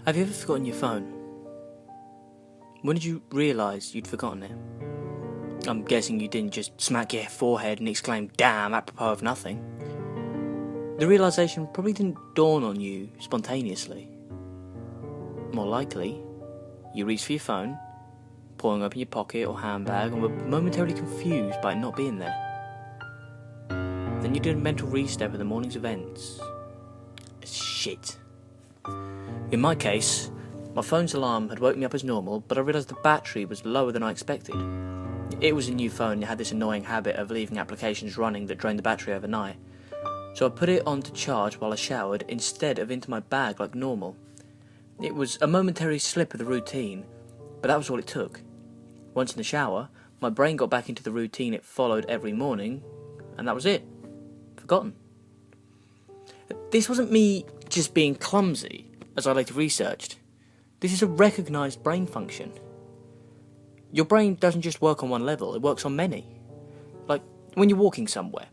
Have you ever forgotten your phone? When did you realise you'd forgotten it? I'm guessing you didn't just smack your forehead and exclaim, "Damn," apropos of nothing. The realisation probably didn't dawn on you spontaneously. More likely, you reached for your phone, pulling open your pocket or handbag, and were momentarily confused by it not being there. Then you did a mental restep of the morning's events. Shit. In my case, my phone's alarm had woken me up as normal, but I realised the battery was lower than I expected. It was a new phone and it had this annoying habit of leaving applications running that drained the battery overnight. So I put it on to charge while I showered instead of into my bag like normal. It was a momentary slip of the routine, but that was all it took. Once in the shower, my brain got back into the routine it followed every morning, and that was it. Forgotten. This wasn't me just being clumsy, as I later researched. This is a recognised brain function. Your brain doesn't just work on one level, it works on many. Like when you're walking somewhere.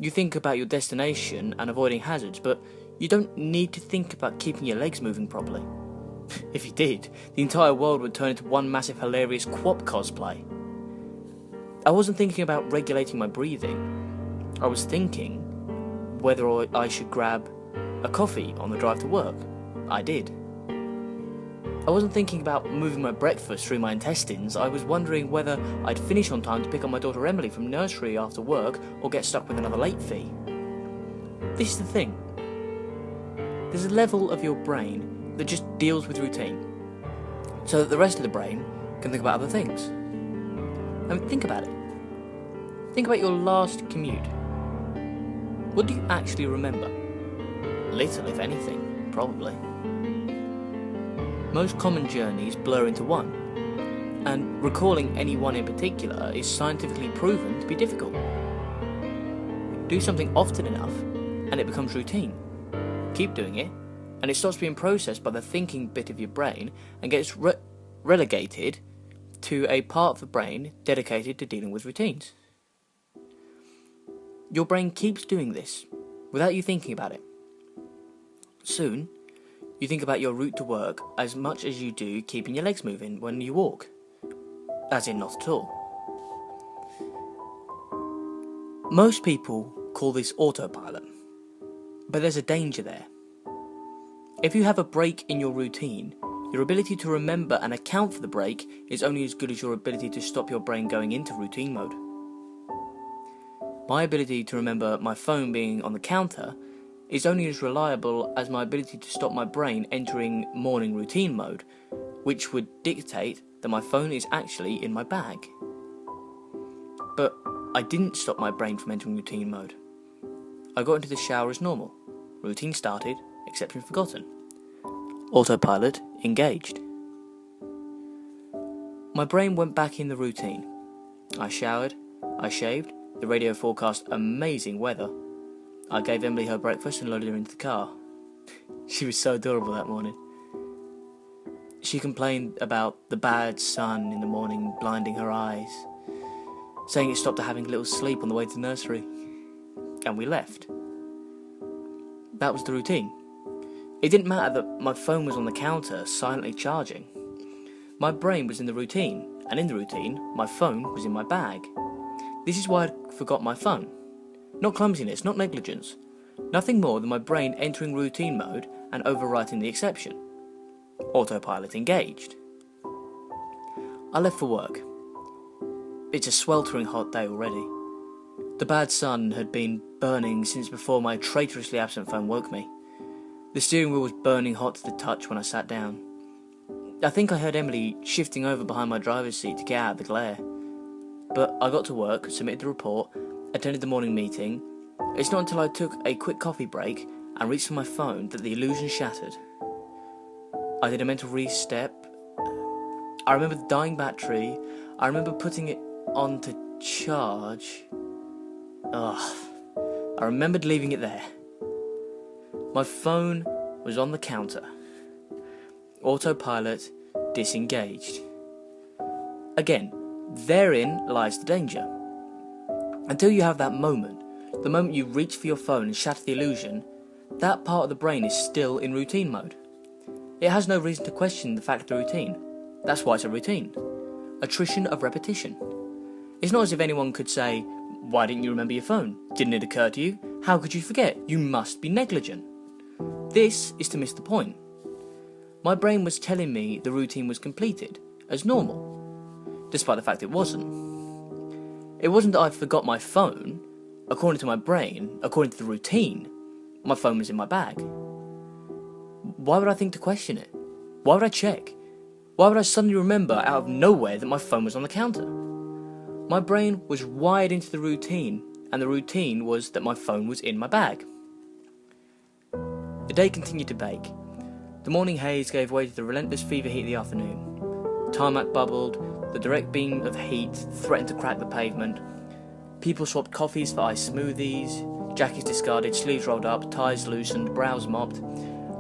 You think about your destination and avoiding hazards, but you don't need to think about keeping your legs moving properly. If you did, the entire world would turn into one massive hilarious Quap cosplay. I wasn't thinking about regulating my breathing. I was thinking whether I should grab a coffee on the drive to work. I did. I wasn't thinking about moving my breakfast through my intestines. I was wondering whether I'd finish on time to pick up my daughter Emily from nursery after work or get stuck with another late fee. This is the thing. There's a level of your brain that just deals with routine, so that the rest of the brain can think about other things. I mean, think about it. Think about your last commute. What do you actually remember? Little, if anything, probably. Most common journeys blur into one, and recalling any one in particular is scientifically proven to be difficult. Do something often enough, and it becomes routine. Keep doing it, and it starts being processed by the thinking bit of your brain and gets relegated to a part of the brain dedicated to dealing with routines. Your brain keeps doing this without you thinking about it. Soon, you think about your route to work as much as you do keeping your legs moving when you walk. As in, not at all. Most people call this autopilot, but there's a danger there. If you have a break in your routine, your ability to remember and account for the break is only as good as your ability to stop your brain going into routine mode. My ability to remember my phone being on the counter is only as reliable as my ability to stop my brain entering morning routine mode, which would dictate that my phone is actually in my bag. But I didn't stop my brain from entering routine mode. I got into the shower as normal. Routine started, exception forgotten. Autopilot engaged. My brain went back in the routine. I showered, I shaved, the radio forecast amazing weather. I gave Emily her breakfast and loaded her into the car. She was so adorable that morning. She complained about the bad sun in the morning blinding her eyes, saying it stopped her having a little sleep on the way to the nursery. And we left. That was the routine. It didn't matter that my phone was on the counter, silently charging. My brain was in the routine, and in the routine, my phone was in my bag. This is why I forgot my phone. Not clumsiness, not negligence. Nothing more than my brain entering routine mode and overwriting the exception. Autopilot engaged. I left for work. It's a sweltering hot day already. The bad sun had been burning since before my traitorously absent phone woke me. The steering wheel was burning hot to the touch when I sat down. I think I heard Emily shifting over behind my driver's seat to get out of the glare. But I got to work, submitted the report, attended the morning meeting. It's not until I took a quick coffee break and reached for my phone that the illusion shattered. I did a mental re-step. I remember the dying battery. I remember putting it on to charge. I remembered leaving it there. My phone was on the counter. Autopilot disengaged. Again, therein lies the danger. Until you have that moment, the moment you reach for your phone and shatter the illusion, that part of the brain is still in routine mode. It has no reason to question the fact of the routine. That's why it's a routine. Attrition of repetition. It's not as if anyone could say, "Why didn't you remember your phone? Didn't it occur to you? How could you forget? You must be negligent." This is to miss the point. My brain was telling me the routine was completed, as normal, despite the fact it wasn't. It wasn't that I forgot my phone. According to my brain, according to the routine, my phone was in my bag. Why would I think to question it? Why would I check? Why would I suddenly remember out of nowhere that my phone was on the counter? My brain was wired into the routine, and the routine was that my phone was in my bag. The day continued to bake. The morning haze gave way to the relentless fever heat of the afternoon. Tarmac bubbled, the direct beam of heat threatened to crack the pavement. People swapped coffees for iced smoothies, jackets discarded, sleeves rolled up, ties loosened, brows mopped.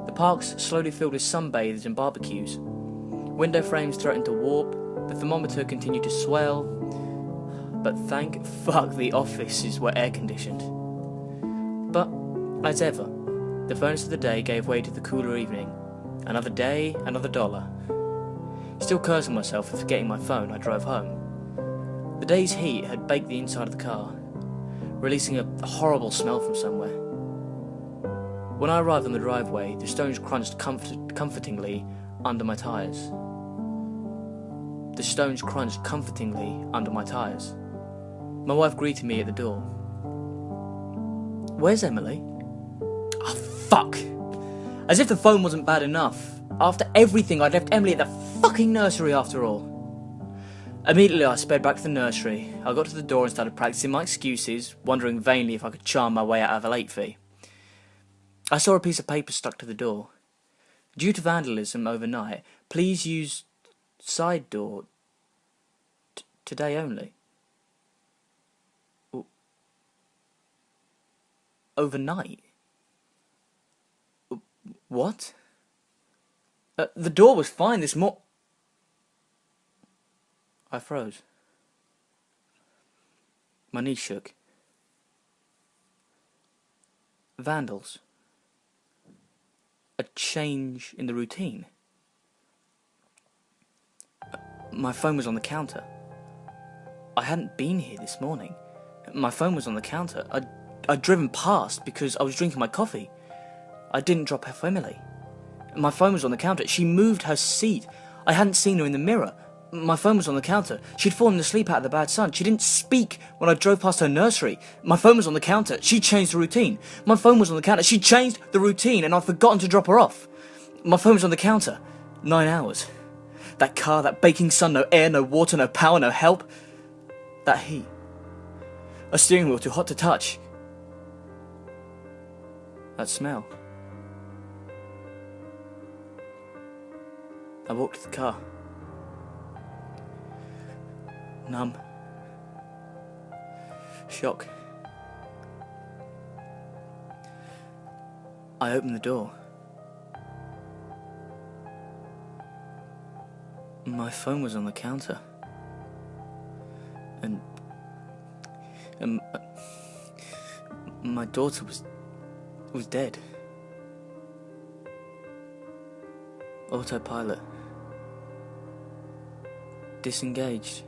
The parks slowly filled with sunbathers and barbecues. Window frames threatened to warp, the thermometer continued to swell, but thank fuck the offices were air-conditioned. But, as ever, the furnace of the day gave way to the cooler evening. Another day, another dollar. Still cursing myself for forgetting my phone, I drove home. The day's heat had baked the inside of the car, releasing a horrible smell from somewhere. When I arrived on the driveway, the stones crunched comfortingly under my tyres. The stones crunched comfortingly under my tyres. My wife greeted me at the door. "Where's Emily?" "Oh, fuck! As if the phone wasn't bad enough. After everything, I'd left Emily at the fucking nursery after all." Immediately, I sped back to the nursery. I got to the door and started practicing my excuses, wondering vainly if I could charm my way out of a late fee. I saw a piece of paper stuck to the door. "Due to vandalism overnight, please use side door today only." Overnight? What? The door was fine this I froze. My knees shook. Vandals. A change in the routine. My phone was on the counter. I hadn't been here this morning. My phone was on the counter. I'd driven past because I was drinking my coffee. I didn't drop off Emily. My phone was on the counter. She moved her seat. I hadn't seen her in the mirror. My phone was on the counter. She'd fallen asleep out of the bad sun. She didn't speak when I drove past her nursery. My phone was on the counter. She changed the routine. My phone was on the counter. She changed the routine and I'd forgotten to drop her off. My phone was on the counter. 9 hours. That car, that baking sun, no air, no water, no power, no help. That heat. A steering wheel too hot to touch. That smell. I walked to the car. Numb. Shock. I opened the door. My phone was on the counter. And my daughter was dead. Autopilot. Disengaged.